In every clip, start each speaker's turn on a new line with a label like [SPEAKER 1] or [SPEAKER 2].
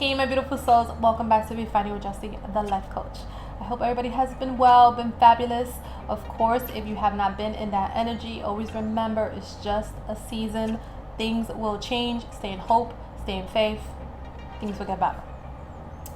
[SPEAKER 1] Hey my beautiful souls, welcome back to Refining with Justin, the life coach. I hope everybody has been well, been fabulous. Of course, if you have not been in that energy, always remember it's just a season. Things will change. Stay in hope, stay in faith. Things will get better.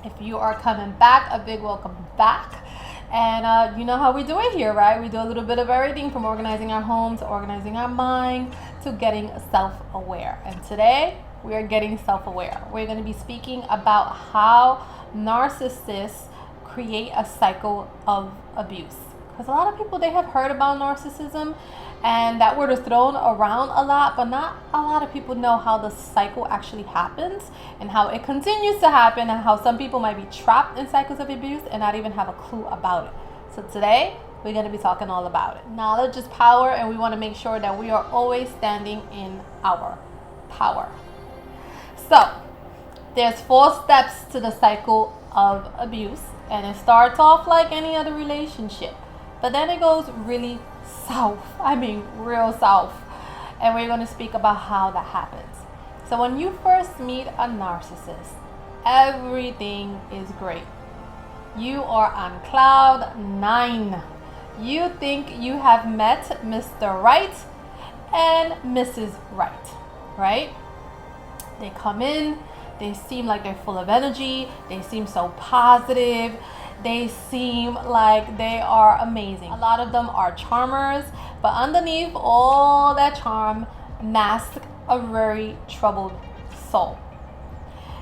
[SPEAKER 1] If you are coming back, a big welcome back. And you know how we do it here, right? We do a little bit of everything from organizing our home to organizing our mind to getting self-aware. And today we are getting self-aware. We're going to be speaking about how narcissists create a cycle of abuse. Because a lot of people, they have heard about narcissism, and that word is thrown around a lot, but not a lot of people know how the cycle actually happens and how it continues to happen, and how some people might be trapped in cycles of abuse and not even have a clue about it. So today we're going to be talking all about it. Knowledge is power, and we want to make sure that we are always standing in our power. So there's 4 steps to the cycle of abuse, and it starts off like any other relationship, but then it goes really south. I mean, real south. And we're going to speak about how that happens. So when you first meet a narcissist, everything is great. You are on cloud 9. You think you have met Mr. Right and Mrs. Right, right? They come in, they seem like they're full of energy, they seem so positive, they seem like they are amazing. A lot of them are charmers, but underneath all that charm masks a very troubled soul.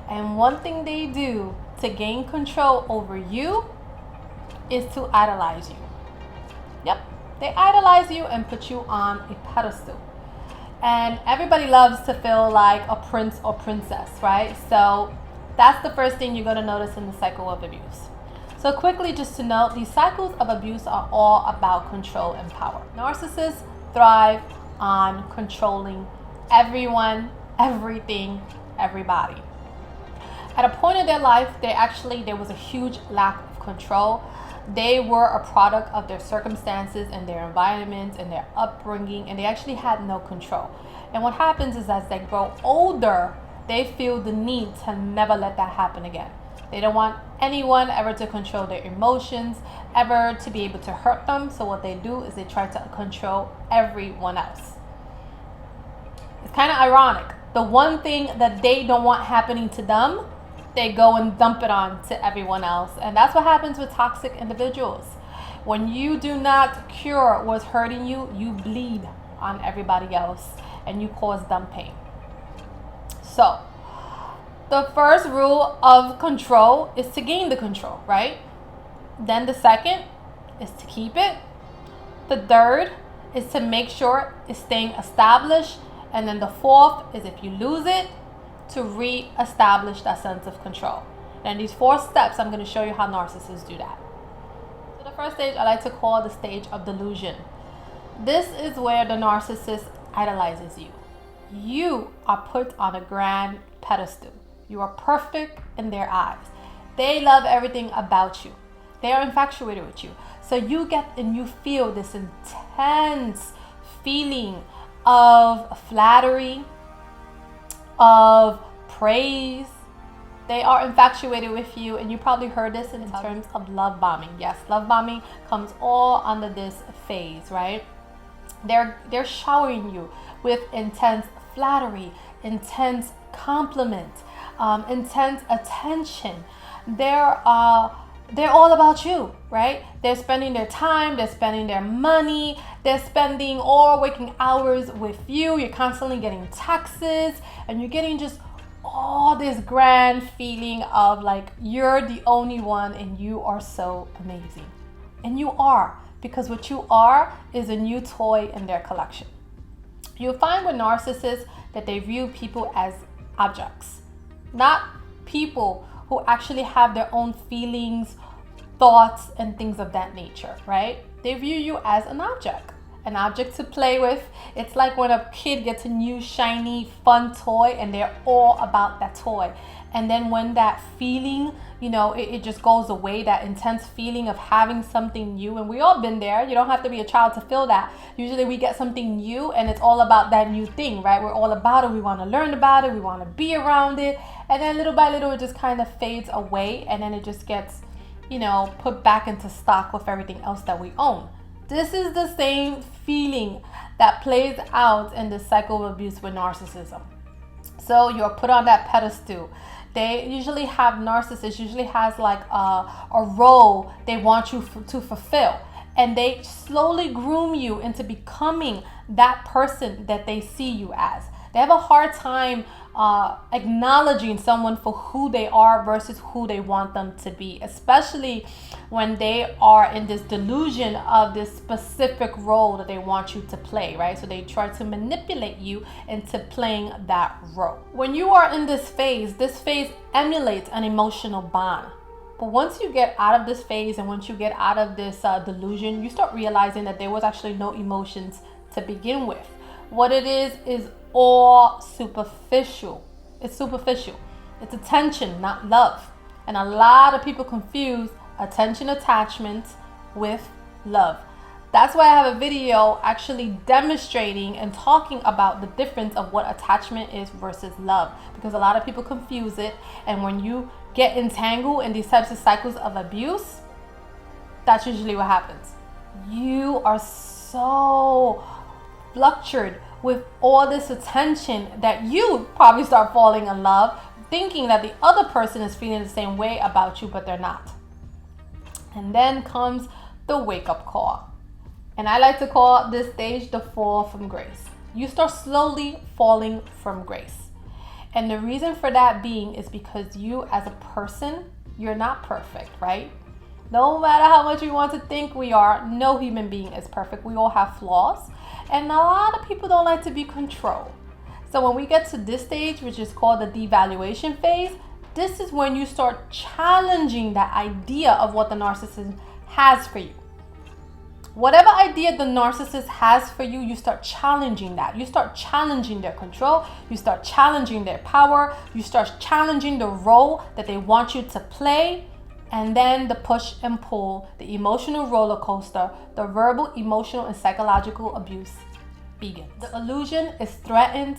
[SPEAKER 1] And one thing they do to gain control over you is to idolize you. Yep, they idolize you and put you on a pedestal. And everybody loves to feel like a prince or princess, right? So that's the first thing you're going to notice in the cycle of abuse. So quickly, just to note, these cycles of abuse are all about control and power. Narcissists thrive on controlling everyone, everything, everybody. At a point in their life, there was a huge lack of control. They were a product of their circumstances and their environment and their upbringing, and they actually had no control. And what happens is, as they grow older, they feel the need to never let that happen again. They don't want anyone ever to control their emotions, ever to be able to hurt them. So what they do is they try to control everyone else. It's kind of ironic. The one thing that they don't want happening to them, they go and dump it on to everyone else. And that's what happens with toxic individuals. When you do not cure what's hurting you, you bleed on everybody else and you cause them pain. So the first rule of control is to gain the control, right? Then the second is to keep it. The third is to make sure it's staying established. And then the fourth is, if you lose it, to re-establish that sense of control. And these 4 steps, I'm going to show you how narcissists do that. So the first stage I like to call the stage of delusion. This is where the narcissist idolizes you. You are put on a grand pedestal. You are perfect in their eyes. They love everything about you. They are infatuated with you. So you get and you feel this intense feeling of flattery, of praise. They are infatuated with you, and you probably heard this in terms of love bombing. Yes, love bombing comes all under this phase, right? They're showering you with intense flattery, intense compliment, intense attention. They're all about you, right? They're spending their time, they're spending their money, they're spending all waking hours with you. You're constantly getting texts, and you're getting just all this grand feeling of like you're the only one and you are so amazing. And you are, because what you are is a new toy in their collection. You'll find with narcissists that they view people as objects, not people who actually have their own feelings, thoughts, and things of that nature, right? They view you as an object to play with. It's like when a kid gets a new shiny fun toy and they're all about that toy. And then when that feeling, it just goes away, that intense feeling of having something new. And we all been there. You don't have to be a child to feel that. Usually we get something new and it's all about that new thing, right? We're all about it. We want to learn about it. We want to be around it. And then little by little, it just kind of fades away. And then it just gets, put back into stock with everything else that we own. This is the same feeling that plays out in the cycle of abuse with narcissism. So you're put on that pedestal. They usually have, narcissists usually has like a role they want you to fulfill. And they slowly groom you into becoming that person that they see you as. They have a hard time acknowledging someone for who they are versus who they want them to be, especially when they are in this delusion of this specific role that they want you to play, right? So they try to manipulate you into playing that role. When you are in this phase emulates an emotional bond. But once you get out of this phase and once you get out of this delusion, you start realizing that there was actually no emotions to begin with. What it is all superficial. It's superficial. It's attention, not love. And a lot of people confuse attention attachment with love. That's why I have a video actually demonstrating and talking about the difference of what attachment is versus love, because a lot of people confuse it. And when you get entangled in these types of cycles of abuse, that's usually what happens. You are so fluctuated with all this attention that you probably start falling in love, thinking that the other person is feeling the same way about you, but they're not. And then comes the wake-up call. And I like to call this stage the fall from grace. You start slowly falling from grace. And the reason for that being is because you as a person, you're not perfect, right? No matter how much we want to think we are, no human being is perfect. We all have flaws. And a lot of people don't like to be controlled. So when we get to this stage, which is called the devaluation phase, this is when you start challenging that idea of what the narcissist has for you. Whatever idea the narcissist has for you, you start challenging that. You start challenging their control. You start challenging their power. You start challenging the role that they want you to play. And then the push and pull, the emotional roller coaster, the verbal, emotional, and psychological abuse begins. The illusion is threatened.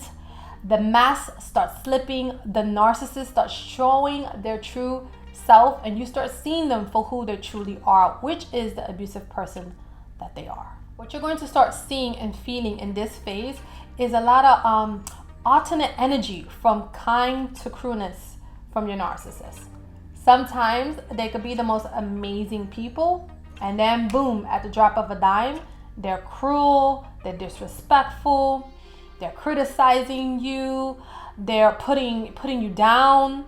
[SPEAKER 1] The mask starts slipping. The narcissist starts showing their true self, and you start seeing them for who they truly are, which is the abusive person that they are. What you're going to start seeing and feeling in this phase is a lot of alternate energy, from kind to cruelness from your narcissist. Sometimes they could be the most amazing people, and then boom, at the drop of a dime, they're cruel, they're disrespectful, they're criticizing you, they're putting you down,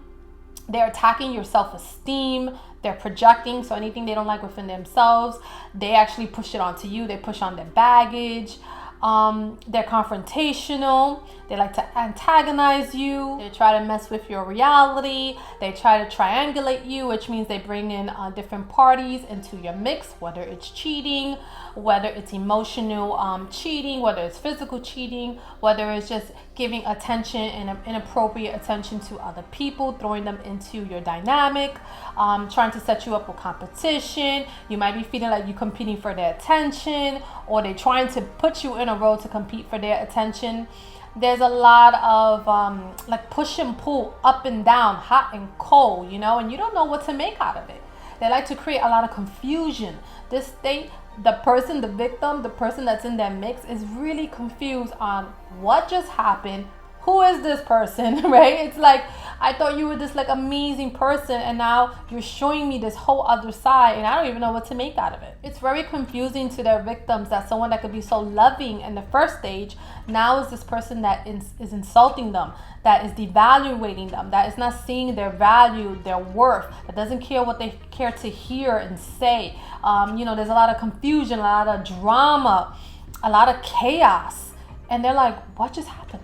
[SPEAKER 1] they're attacking your self-esteem, they're projecting, so anything they don't like within themselves, they actually push it onto you, they push on their baggage. They're confrontational. They like to antagonize you. They try to mess with your reality. They try to triangulate you, which means they bring in different parties into your mix, whether it's cheating, whether it's emotional cheating, whether it's physical cheating, whether it's just giving attention and inappropriate attention to other people, throwing them into your dynamic, trying to set you up with competition. You might be feeling like you're competing for their attention, or they're trying to put you in a role to compete for their attention. There's a lot of like push and pull, up and down, hot and cold, and you don't know what to make out of it. They like to create a lot of confusion. This state, the person, the victim, the person that's in that mix is really confused on what just happened. Who is this person, right? It's like, I thought you were this like amazing person, and now you're showing me this whole other side, and I don't even know what to make out of it. It's very confusing to their victims that someone that could be so loving in the first stage now is this person that is insulting them, that is devaluating them, that is not seeing their value, their worth, that doesn't care what they care to hear and say. There's a lot of confusion, a lot of drama, a lot of chaos, and they're like, what just happened?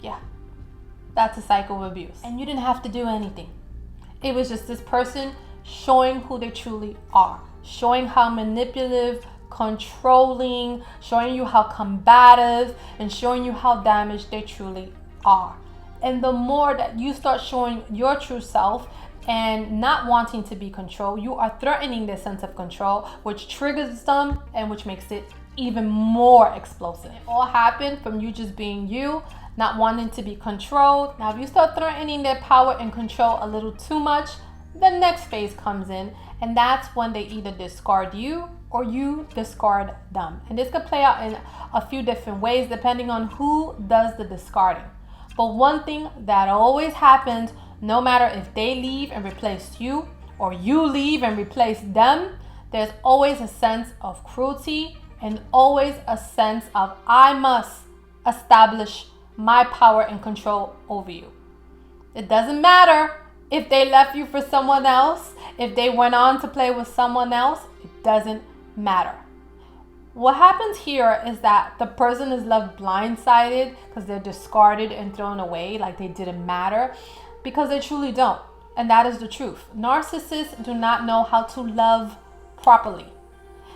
[SPEAKER 1] Yeah, that's a cycle of abuse. And you didn't have to do anything. It was just this person showing who they truly are, showing how manipulative, controlling, showing you how combative, and showing you how damaged they truly are. And the more that you start showing your true self and not wanting to be controlled, you are threatening their sense of control, which triggers them and which makes it even more explosive. It all happened from you just being you, not wanting to be controlled. Now, if you start threatening their power and control a little too much, the next phase comes in, and that's when they either discard you or you discard them. And this could play out in a few different ways depending on who does the discarding. But one thing that always happens, no matter if they leave and replace you or you leave and replace them, there's always a sense of cruelty and always a sense of I must establish my power and control over you. It doesn't matter if they left you for someone else, if they went on to play with someone else, it doesn't matter. What happens here is that the person is left blindsided because they're discarded and thrown away like they didn't matter, because they truly don't. And that is the truth. Narcissists do not know how to love properly.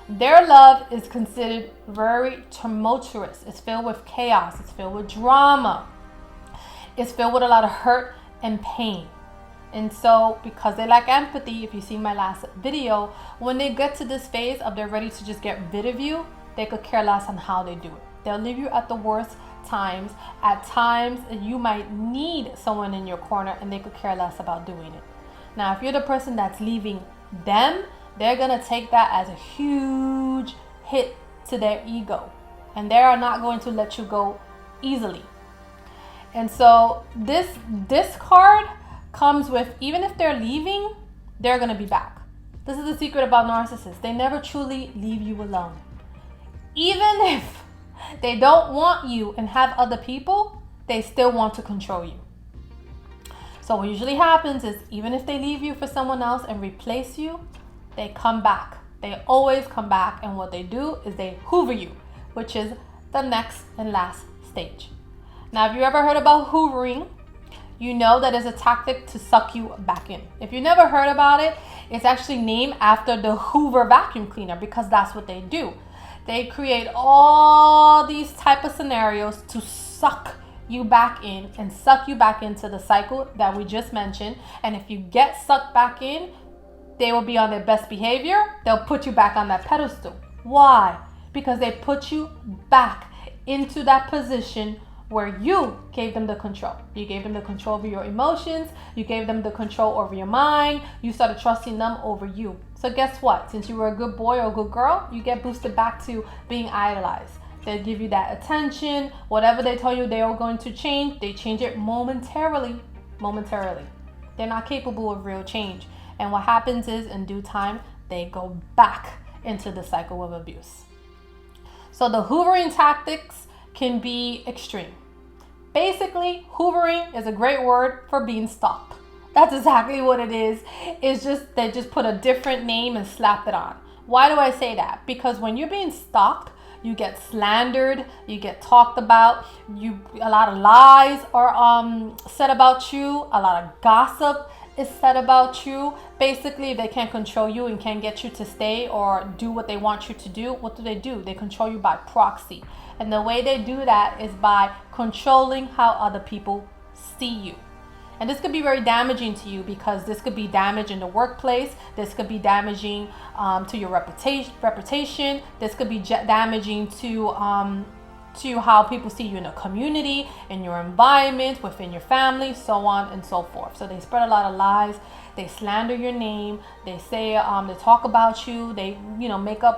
[SPEAKER 1] Their love is considered very tumultuous. It's filled with chaos. It's filled with drama. It's filled with a lot of hurt and pain. And so, because they lack empathy, if you see my last video, when they get to this phase of they're ready to just get rid of you, they could care less on how they do it. They'll leave you at the worst times. At times, you might need someone in your corner and they could care less about doing it. Now, if you're the person that's leaving them, they're going to take that as a huge hit to their ego. And they are not going to let you go easily. And so, this discard comes with, even if they're leaving, they're going to be back. This is the secret about narcissists. They never truly leave you alone. Even if they don't want you and have other people, they still want to control you. So what usually happens is, even if they leave you for someone else and replace you, they come back. They always come back, and what they do is they hoover you, which is the next and last stage. Now, if you ever heard about hoovering, you know that is a tactic to suck you back in. If you never heard about it, it's actually named after the Hoover vacuum cleaner, because that's what they do. They create all these type of scenarios to suck you back in and suck you back into the cycle that we just mentioned. And if you get sucked back in, they will be on their best behavior. They'll put you back on that pedestal. Why? Because they put you back into that position where you gave them the control. You gave them the control over your emotions. You gave them the control over your mind. You started trusting them over you. So guess what? Since you were a good boy or a good girl, you get boosted back to being idolized. They give you that attention. Whatever they tell you they are going to change, they change it momentarily. They're not capable of real change. And what happens is, in due time, they go back into the cycle of abuse. So the hoovering tactics can be extreme. Basically, hoovering is a great word for being stalked. That's exactly what it is. It's just they just put a different name and slap it on. Why do I say that? Because when you're being stalked, you get slandered, you get talked about, a lot of lies are said about you, a lot of gossip is said about you. Basically, if they can't control you and can't get you to stay or do what they want you to do, what do? They control you by proxy. And the way they do that is by controlling how other people see you. And this could be very damaging to you, because this could be damage in the workplace. This could be damaging to your reputation. This could be damaging to how people see you in a community, in your environment, within your family, so on and so forth. So they spread a lot of lies. They slander your name. They say, they talk about you. They, make up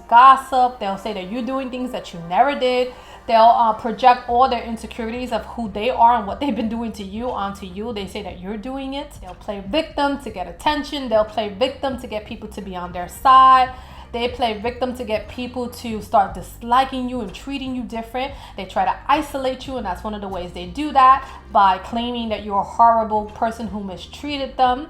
[SPEAKER 1] gossip. They'll say that you're doing things that you never did. They'll project all their insecurities of who they are and what they've been doing to you onto you. They say that you're doing it. They'll play victim to get attention. They'll play victim to get people to be on their side. They play victim to get people to start disliking you and treating you different. They try to isolate you, and that's one of the ways they do that, by claiming that you're a horrible person who mistreated them.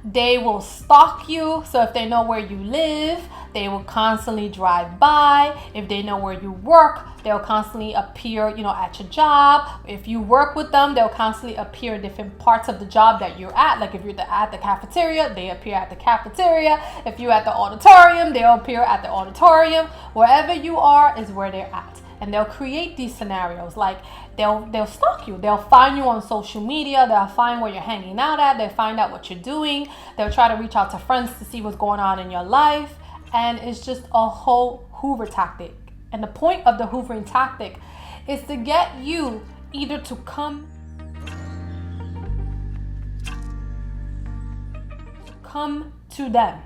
[SPEAKER 1] They will stalk you. So if they know where you live, they will constantly drive by. If they know where you work, they'll constantly appear, at your job. If you work with them, they'll constantly appear in different parts of the job that you're at. Like if you're at the cafeteria, they appear at the cafeteria. If you're at the auditorium, they'll appear at the auditorium. Wherever you are is where they're at. And they'll create these scenarios. Like they'll stalk you. They'll find you on social media. They'll find where you're hanging out at. They'll find out what you're doing. They'll try to reach out to friends to see what's going on in your life. And it's just a whole Hoover tactic. And the point of the hoovering tactic is to get you either to come to them,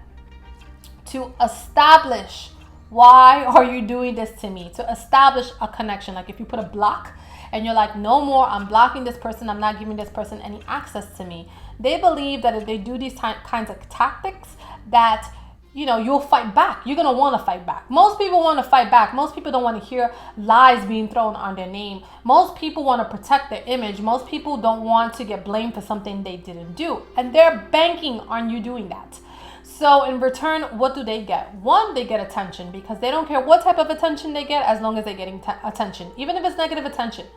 [SPEAKER 1] to establish, why are you doing this to me? To establish a connection. Like if you put a block and you're like, no more, I'm blocking this person, I'm not giving this person any access to me. They believe that if they do these kinds of tactics, that you'll fight back. You're going to want to fight back. Most people want to fight back. Most people don't want to hear lies being thrown on their name. Most people want to protect their image. Most people don't want to get blamed for something they didn't do. And they're banking on you doing that. So in return, what do they get? One, they get attention, because they don't care what type of attention they get as long as they're getting attention, even if it's negative attention.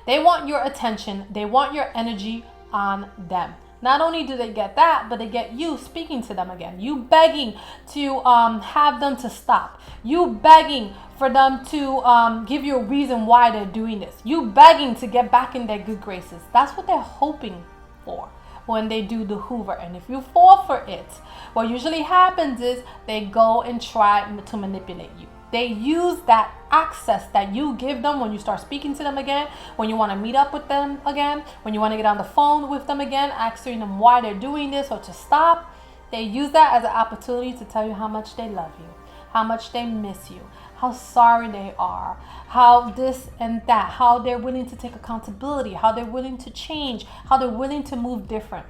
[SPEAKER 1] They want your attention. They want your energy on them. Not only do they get that, but they get you speaking to them again. You begging to have them to stop. You begging for them to give you a reason why they're doing this. You begging to get back in their good graces. That's what they're hoping for when they do the Hoover. And if you fall for it, what usually happens is they go and try to manipulate you. They use that access that you give them when you start speaking to them again, when you want to meet up with them again, when you want to get on the phone with them again, asking them why they're doing this or to stop. They use that as an opportunity to tell you how much they love you, how much they miss you, how sorry they are, how this and that, how they're willing to take accountability, how they're willing to change, how they're willing to move different,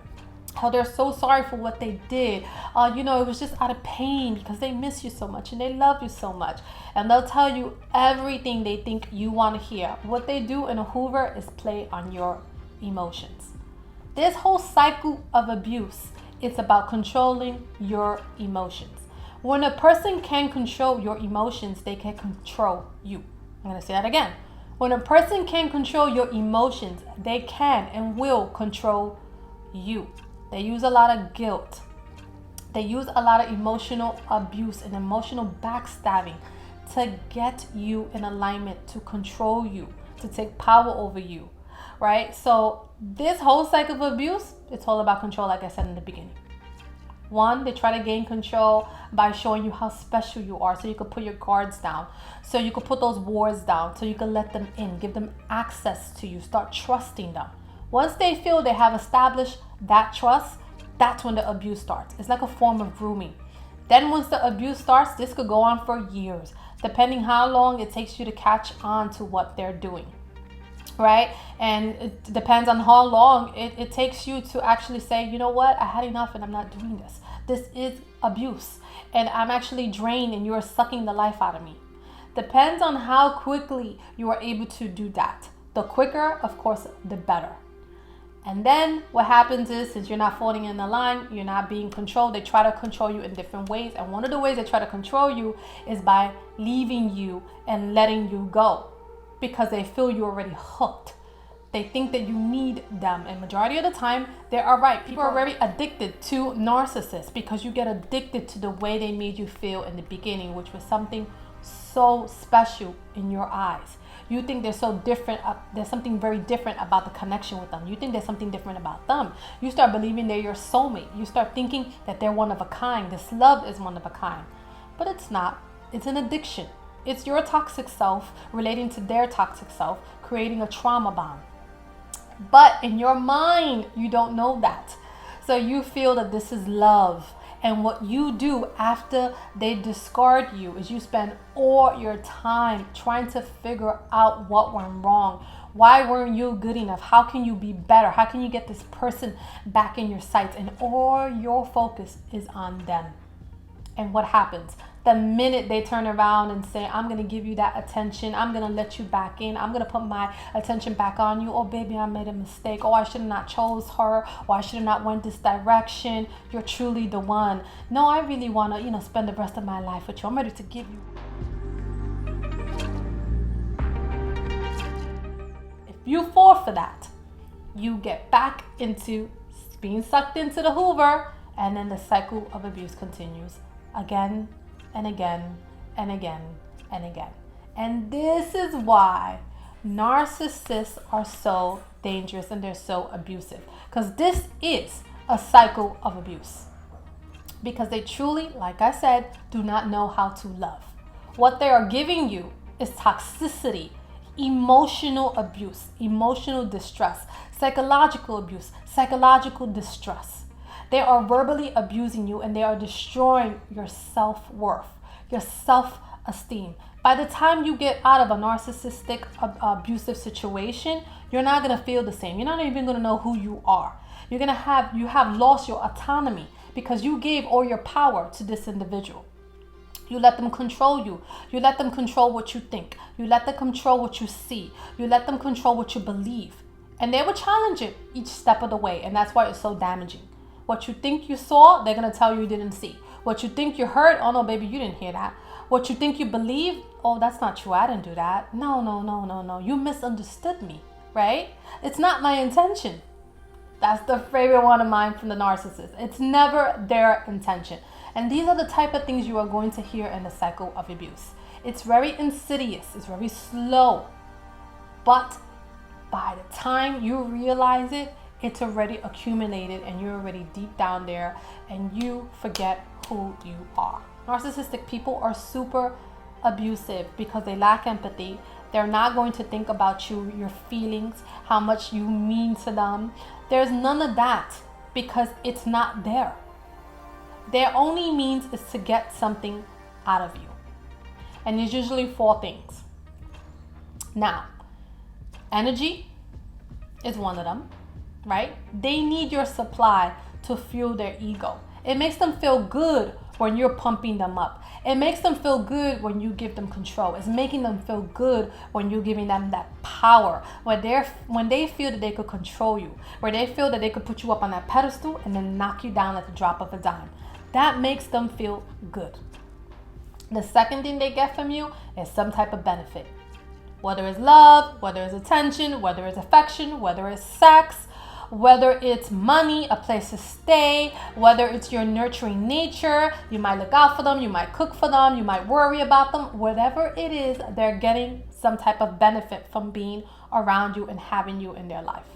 [SPEAKER 1] how they're so sorry for what they did. It was just out of pain because they miss you so much and they love you so much. And they'll tell you everything they think you want to hear. What they do in a Hoover is play on your emotions. This whole cycle of abuse is about controlling your emotions. When a person can control your emotions, they can control you. I'm going to say that again. When a person can control your emotions, they can and will control you. They use a lot of guilt. They use a lot of emotional abuse and emotional backstabbing to get you in alignment, to control you, to take power over you, right? So this whole cycle of abuse, it's all about control, like I said in the beginning. One, they try to gain control by showing you how special you are, so you can put your guards down, so you can put those wards down, so you can let them in, give them access to you, start trusting them. Once they feel they have established that trust, that's when the abuse starts. It's like a form of grooming. Then once the abuse starts, this could go on for years, depending how long it takes you to catch on to what they're doing, right? And it depends on how long it takes you to actually say, you know what, I had enough and I'm not doing this. This is abuse and I'm actually drained and you are sucking the life out of me. Depends on how quickly you are able to do that. The quicker, of course, the better. And then what happens is, since you're not falling in the line, you're not being controlled, they try to control you in different ways. And one of the ways they try to control you is by leaving you and letting you go, because they feel you're already hooked. They think that you need them. And majority of the time, they are right. People are very addicted to narcissists because you get addicted to the way they made you feel in the beginning, which was something so special in your eyes. You think they're so different. There's something very different about the connection with them. You think there's something different about them. You start believing they're your soulmate. You start thinking that they're one of a kind. This love is one of a kind. But it's not. It's an addiction. It's your toxic self relating to their toxic self, creating a trauma bond. But in your mind, you don't know that. So you feel that this is love. And what you do after they discard you is you spend all your time trying to figure out what went wrong. Why weren't you good enough? How can you be better? How can you get this person back in your sights? And all your focus is on them. And what happens? The minute they turn around and say, I'm going to give you that attention, I'm going to let you back in, I'm going to put my attention back on you. Oh, baby, I made a mistake. Oh, I should have not chose her. Or I should have not went this direction. You're truly the one. No, I really want to, spend the rest of my life with you. I'm ready to give you. If you fall for that, you get back into being sucked into the Hoover, and then the cycle of abuse continues again and again and again and again. And this is why narcissists are so dangerous and they're so abusive. Because this is a cycle of abuse. Because they truly, like I said, do not know how to love. What they are giving you is toxicity, emotional abuse, emotional distress, psychological abuse, psychological distress. They are verbally abusing you and they are destroying your self-worth, your self-esteem. By the time you get out of a narcissistic abusive situation, you're not going to feel the same. You're not even going to know who you are. You have lost your autonomy because you gave all your power to this individual. You let them control you. You let them control what you think. You let them control what you see. You let them control what you believe. And they will challenge it each step of the way. And that's why it's so damaging. What you think you saw, they're going to tell you didn't see. What you think you heard, oh no, baby, you didn't hear that. What you think you believe, oh, that's not true. I didn't do that. No. You misunderstood me, right? It's not my intention. That's the favorite one of mine from the narcissist. It's never their intention. And these are the type of things you are going to hear in the cycle of abuse. It's very insidious. It's very slow. But by the time you realize it, it's already accumulated and you're already deep down there and you forget who you are. Narcissistic people are super abusive because they lack empathy. They're not going to think about you, your feelings, how much you mean to them. There's none of that because it's not there. Their only means is to get something out of you. And it's usually 4 things. Now, energy is one of them, right? They need your supply to fuel their ego. It makes them feel good when you're pumping them up. It makes them feel good when you give them control. It's making them feel good when you're giving them that power. When they feel that they could control you, where they feel that they could put you up on that pedestal and then knock you down at the drop of a dime. That makes them feel good. The second thing they get from you is some type of benefit. Whether it's love, whether it's attention, whether it's affection, whether it's sex, whether it's money, a place to stay, whether it's your nurturing nature, you might look out for them, you might cook for them, you might worry about them, whatever it is, they're getting some type of benefit from being around you and having you in their life.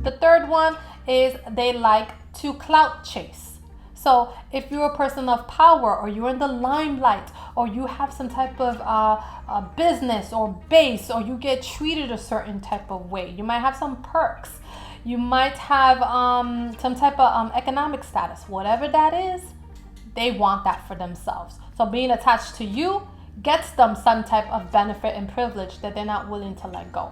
[SPEAKER 1] The third one is they like to clout chase. So if you're a person of power or you're in the limelight or you have some type of business or base or you get treated a certain type of way, you might have some perks. You might have some type of economic status. Whatever that is, they want that for themselves. So being attached to you gets them some type of benefit and privilege that they're not willing to let go.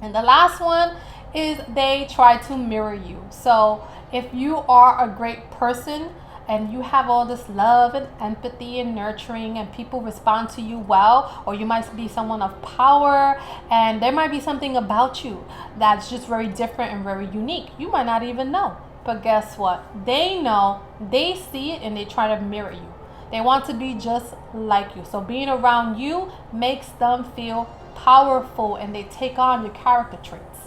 [SPEAKER 1] And the last one is they try to mirror you. So if you are a great person and you have all this love and empathy and nurturing and people respond to you well, or you might be someone of power and there might be something about you that's just very different and very unique. You might not even know. But guess what? They know, they see it, and they try to mirror you. They want to be just like you. So being around you makes them feel powerful and they take on your character traits.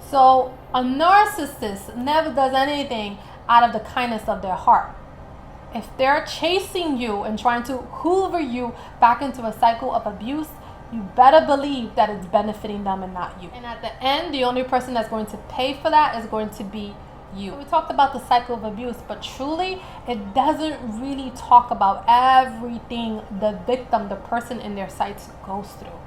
[SPEAKER 1] So a narcissist never does anything out of the kindness of their heart. If they're chasing you and trying to hoover you back into a cycle of abuse, you better believe that it's benefiting them and not you. And at the end, the only person that's going to pay for that is going to be you. We talked about the cycle of abuse, but truly, it doesn't really talk about everything the victim, the person in their sights goes through.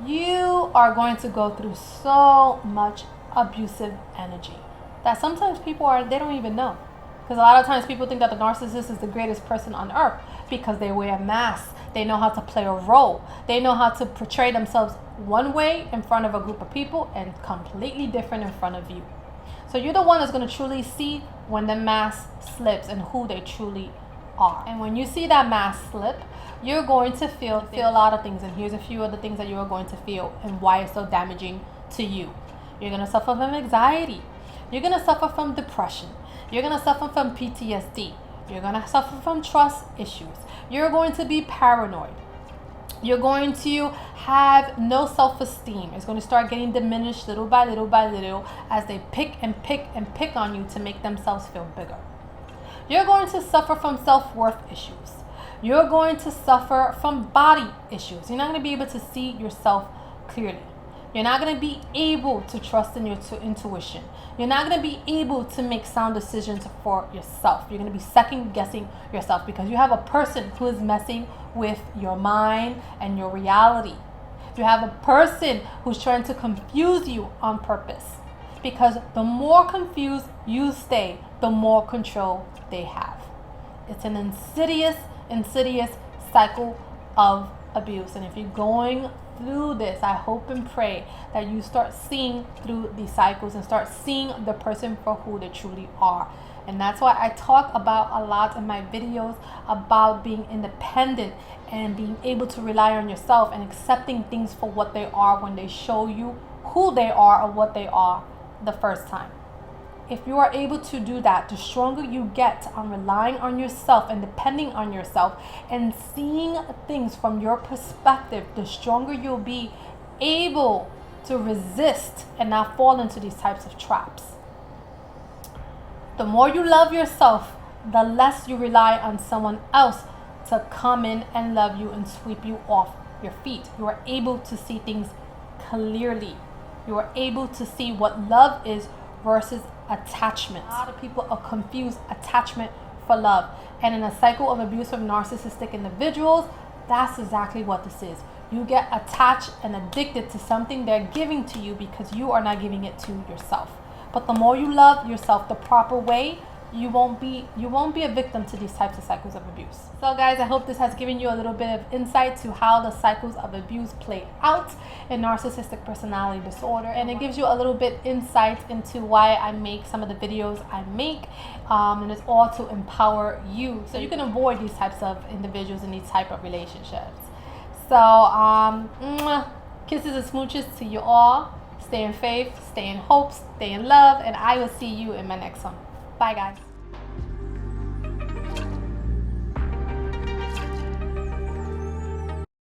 [SPEAKER 1] You are going to go through so much abusive energy that sometimes they don't even know. Because a lot of times people think that the narcissist is the greatest person on earth because they wear masks. They know how to play a role. They know how to portray themselves one way in front of a group of people and completely different in front of you. So you're the one that's going to truly see when the mask slips and who they truly are. And when you see that mask slip, you're going to feel a lot of things. And here's a few of the things that you are going to feel and why it's so damaging to you. You're going to suffer from anxiety. You're going to suffer from depression. You're going to suffer from PTSD. You're going to suffer from trust issues. You're going to be paranoid. You're going to have no self-esteem. It's going to start getting diminished little by little by little as they pick and pick and pick on you to make themselves feel bigger. You're going to suffer from self-worth issues. You're going to suffer from body issues. You're not going to be able to see yourself clearly. You're not going to be able to trust in your intuition. You're not going to be able to make sound decisions for yourself. You're going to be second guessing yourself because you have a person who is messing with your mind and your reality. You have a person who's trying to confuse you on purpose, because the more confused you stay, the more control they have. It's an insidious cycle of abuse. And if you're going through this, I hope and pray that you start seeing through these cycles and start seeing the person for who they truly are. And that's why I talk about a lot in my videos about being independent and being able to rely on yourself and accepting things for what they are when they show you who they are or what they are the first time. If you are able to do that, the stronger you get on relying on yourself and depending on yourself and seeing things from your perspective, the stronger you'll be able to resist and not fall into these types of traps. The more you love yourself, the less you rely on someone else to come in and love you and sweep you off your feet. You are able to see things clearly. You are able to see what love is versus attachment. A lot of people are confused attachment for love. And in a cycle of abuse of narcissistic individuals, that's exactly what this is. You get attached and addicted to something they're giving to you because you are not giving it to yourself. But the more you love yourself the proper way, you won't be a victim to these types of cycles of abuse. So guys, I hope this has given you a little bit of insight to how the cycles of abuse play out in narcissistic personality disorder, and it gives you a little bit insight into why I make some of the videos I make, and it's all to empower you so you can avoid these types of individuals and these type of relationships. So kisses and smooches to you all. Stay in faith, stay in hope, stay in love, and I will see you in my next one. Bye guys.